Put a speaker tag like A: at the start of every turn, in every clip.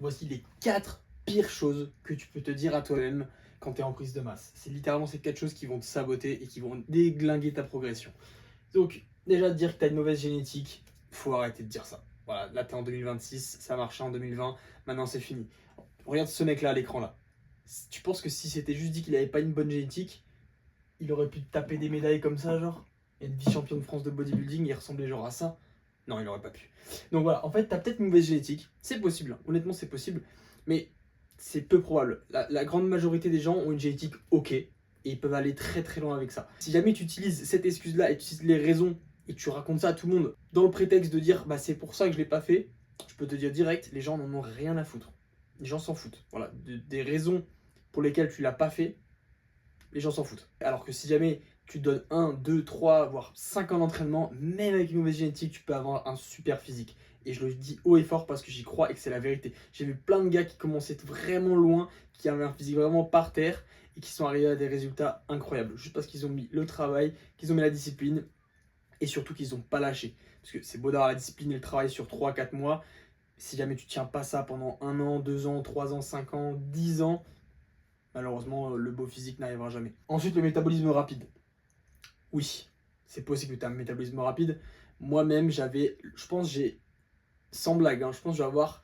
A: Voici les 4 pires choses que tu peux te dire à toi-même quand tu es en prise de masse. C'est littéralement ces 4 choses qui vont te saboter et qui vont déglinguer ta progression. Donc, déjà, te dire que tu as une mauvaise génétique, faut arrêter de dire ça. Voilà, là, tu es en 2026, ça marchait en 2020, maintenant c'est fini. Regarde ce mec-là à l'écran là. Tu penses que si c'était juste dit qu'il avait pas une bonne génétique, il aurait pu taper des médailles comme ça, genre, et être vice-champion de France de bodybuilding, il ressemblait genre à ça? Non, il aurait pas pu. Donc voilà, en fait, t'as peut-être une mauvaise génétique, c'est possible, hein. Honnêtement, c'est possible, mais c'est peu probable. La grande majorité des gens ont une génétique ok, et ils peuvent aller très très loin avec ça. Si jamais tu utilises cette excuse-là et tu utilises les raisons, et tu racontes ça à tout le monde, dans le prétexte de dire, bah c'est pour ça que je l'ai pas fait, je peux te dire direct, les gens n'en ont rien à foutre. Les gens s'en foutent. Voilà, des raisons pour lesquelles tu l'as pas fait, les gens s'en foutent. Alors que si jamais tu donnes 1, 2, 3, voire 5 ans d'entraînement, même avec une mauvaise génétique, tu peux avoir un super physique. Et je le dis haut et fort parce que j'y crois et que c'est la vérité. J'ai vu plein de gars qui commençaient vraiment loin, qui avaient un physique vraiment par terre et qui sont arrivés à des résultats incroyables. Juste parce qu'ils ont mis le travail, qu'ils ont mis la discipline et surtout qu'ils n'ont pas lâché. Parce que c'est beau d'avoir la discipline et le travail sur 3, 4 mois. Si jamais tu tiens pas ça pendant 1 an, 2 ans, 3 ans, 5 ans, 10 ans, malheureusement, le beau physique n'arrivera jamais. Ensuite, le métabolisme rapide. Oui, c'est possible que tu aies un métabolisme rapide. Moi-même, je pense, sans blague, hein, je pense que je vais avoir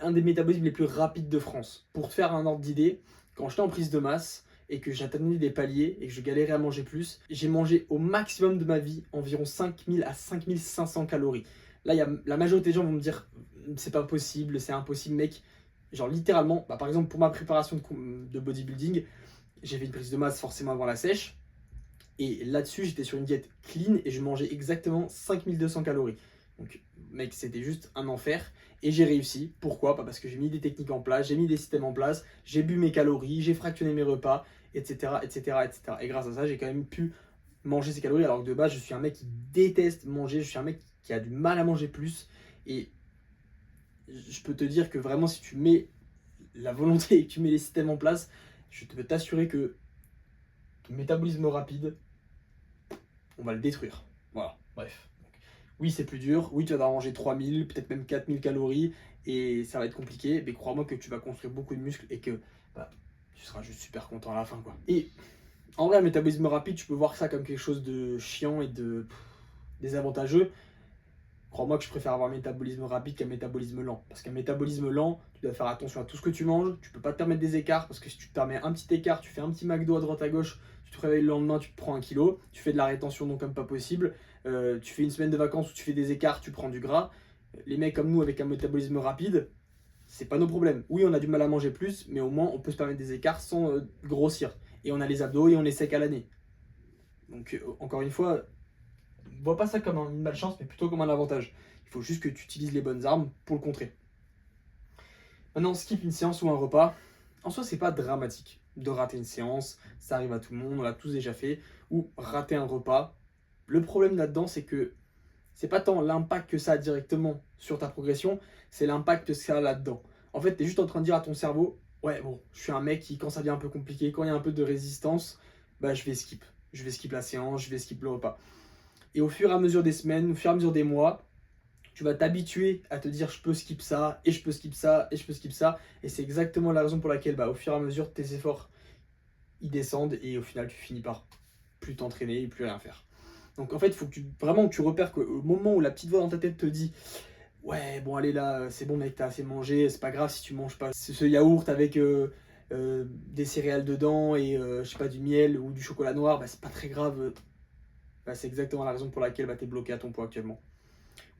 A: un des métabolismes les plus rapides de France. Pour te faire un ordre d'idée, quand j'étais en prise de masse et que j'atteignais des paliers et que je galérais à manger plus, j'ai mangé au maximum de ma vie environ 5000 à 5500 calories. Là, la majorité des gens vont me dire c'est pas possible, c'est impossible, mec. Genre littéralement, par exemple pour ma préparation de bodybuilding, j'ai fait une prise de masse forcément avant la sèche. Et là-dessus, j'étais sur une diète clean et je mangeais exactement 5200 calories. Donc, mec, c'était juste un enfer. Et j'ai réussi. Pourquoi? Parce que j'ai mis des techniques en place, j'ai mis des systèmes en place, j'ai bu mes calories, j'ai fractionné mes repas, etc., etc., etc. Et grâce à ça, j'ai quand même pu manger ces calories. Alors que de base, je suis un mec qui déteste manger. Je suis un mec qui a du mal à manger plus. Et je peux te dire que vraiment, si tu mets la volonté et que tu mets les systèmes en place, je peux t'assurer que ton métabolisme rapide, on va le détruire. Voilà, bref. Donc, oui, c'est plus dur. Oui, tu vas devoir manger 3000, peut-être même 4000 calories et ça va être compliqué. Mais crois-moi que tu vas construire beaucoup de muscles et que bah, tu seras juste super content à la fin, quoi. Et en vrai, un métabolisme rapide, tu peux voir ça comme quelque chose de chiant et de désavantageux. Crois-moi que je préfère avoir un métabolisme rapide qu'un métabolisme lent. Parce qu'un métabolisme lent, tu dois faire attention à tout ce que tu manges. Tu peux pas te permettre des écarts parce que si tu te permets un petit écart, tu fais un petit McDo à droite à gauche, tu te réveilles le lendemain, tu te prends 1 kilo, tu fais de la rétention donc comme pas possible. Tu fais une semaine de vacances où tu fais des écarts, tu prends du gras. Les mecs comme nous avec un métabolisme rapide, c'est pas nos problèmes. Oui, on a du mal à manger plus, mais au moins on peut se permettre des écarts sans grossir. Et on a les abdos et on est sec à l'année. Donc encore une fois, vois pas ça comme une malchance, mais plutôt comme un avantage. Il faut juste que tu utilises les bonnes armes pour le contrer. Maintenant, skip une séance ou un repas. En soi, c'est pas dramatique de rater une séance. Ça arrive à tout le monde, on l'a tous déjà fait. Ou rater un repas. Le problème là-dedans, c'est que c'est pas tant l'impact que ça a directement sur ta progression, c'est l'impact que ça a là-dedans. En fait, tu es juste en train de dire à ton cerveau, ouais, bon, je suis un mec qui, quand ça devient un peu compliqué, quand il y a un peu de résistance, bah je vais skip. Je vais skip la séance, je vais skip le repas. Et au fur et à mesure des semaines, au fur et à mesure des mois, tu vas t'habituer à te dire je peux skip ça, et je peux skip ça, et je peux skip ça. Et c'est exactement la raison pour laquelle au fur et à mesure tes efforts ils descendent et au final tu finis par plus t'entraîner et plus rien faire. Donc en fait, il faut que vraiment que tu repères qu'au moment où la petite voix dans ta tête te dit ouais bon allez là, c'est bon mec, t'as assez mangé, c'est pas grave si tu manges pas ce yaourt avec des céréales dedans et je sais pas du miel ou du chocolat noir, bah c'est pas très grave. Bah, c'est exactement la raison pour laquelle t'es bloqué à ton poids actuellement.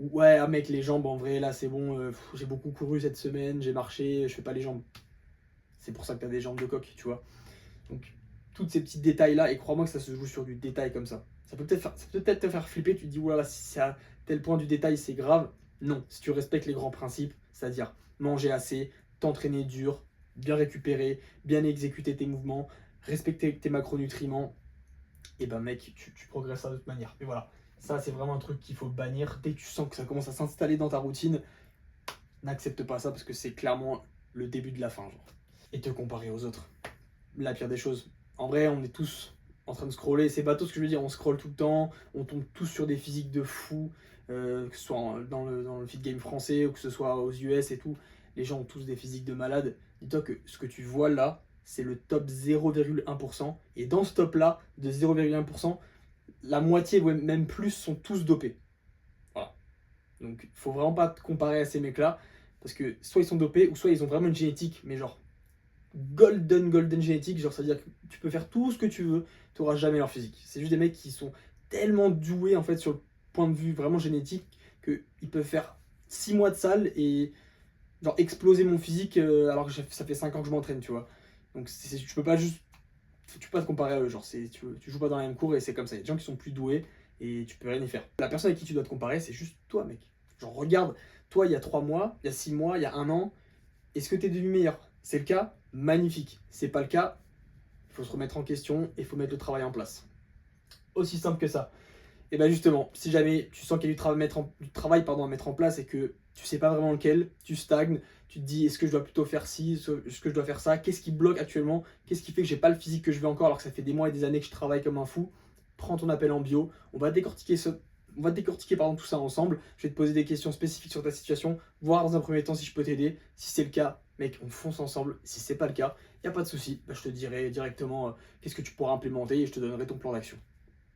A: Ouais, ah mec, les jambes, en vrai, là, c'est bon, j'ai beaucoup couru cette semaine, j'ai marché, je fais pas les jambes. C'est pour ça que t'as des jambes de coq, tu vois. Donc, tous ces petits détails-là, et crois-moi que ça se joue sur du détail comme ça. Ça peut peut-être te faire flipper, tu te dis, oulala, si c'est à tel point du détail, c'est grave. Non, si tu respectes les grands principes, c'est-à-dire manger assez, t'entraîner dur, bien récupérer, bien exécuter tes mouvements, respecter tes macronutriments, et ben mec, tu progresses de toute manière. Mais voilà, ça c'est vraiment un truc qu'il faut bannir. Dès que tu sens que ça commence à s'installer dans ta routine, n'accepte pas ça parce que c'est clairement le début de la fin. Genre. Et te comparer aux autres. La pire des choses. En vrai, on est tous en train de scroller. C'est bateau ce que je veux dire, on scrolle tout le temps, on tombe tous sur des physiques de fou, que ce soit dans le feed game français ou que ce soit aux US et tout. les gens ont tous des physiques de malade. Dis-toi que ce que tu vois là, c'est le top 0,1%. Et dans ce top-là, de 0,1%, la moitié, ou même plus, sont tous dopés. Voilà. Donc, faut vraiment pas te comparer à ces mecs-là, parce que soit ils sont dopés, ou soit ils ont vraiment une génétique, mais genre golden génétique, genre ça veut dire que tu peux faire tout ce que tu veux, tu n'auras jamais leur physique. C'est juste des mecs qui sont tellement doués en fait sur le point de vue vraiment génétique qu'ils peuvent faire 6 mois de salle et genre exploser mon physique alors que ça fait 5 ans que je m'entraîne, tu vois. Donc tu peux pas juste, tu peux pas te comparer à eux, genre tu joues pas dans la même cour et c'est comme ça. Il y a des gens qui sont plus doués et tu peux rien y faire. La personne avec qui tu dois te comparer, c'est juste toi, mec. Genre regarde, toi il y a 3 mois, il y a 6 mois, il y a 1 an, est-ce que tu es devenu meilleur? C'est le cas? Magnifique. C'est pas le cas? Il faut se remettre en question et il faut mettre le travail en place. Aussi simple que ça. Et bien justement, si jamais tu sens qu'il y a du travail à mettre en place et que tu sais pas vraiment lequel, tu stagnes, tu te dis est-ce que je dois plutôt faire ci, est-ce que je dois faire ça, qu'est-ce qui bloque actuellement, qu'est-ce qui fait que j'ai pas le physique que je veux encore alors que ça fait des mois et des années que je travaille comme un fou, prends ton appel en bio, on va décortiquer tout ça ensemble, je vais te poser des questions spécifiques sur ta situation, voir dans un premier temps si je peux t'aider, si c'est le cas, mec, on fonce ensemble, si c'est pas le cas, il n'y a pas de souci, je te dirai directement qu'est-ce que tu pourras implémenter et je te donnerai ton plan d'action.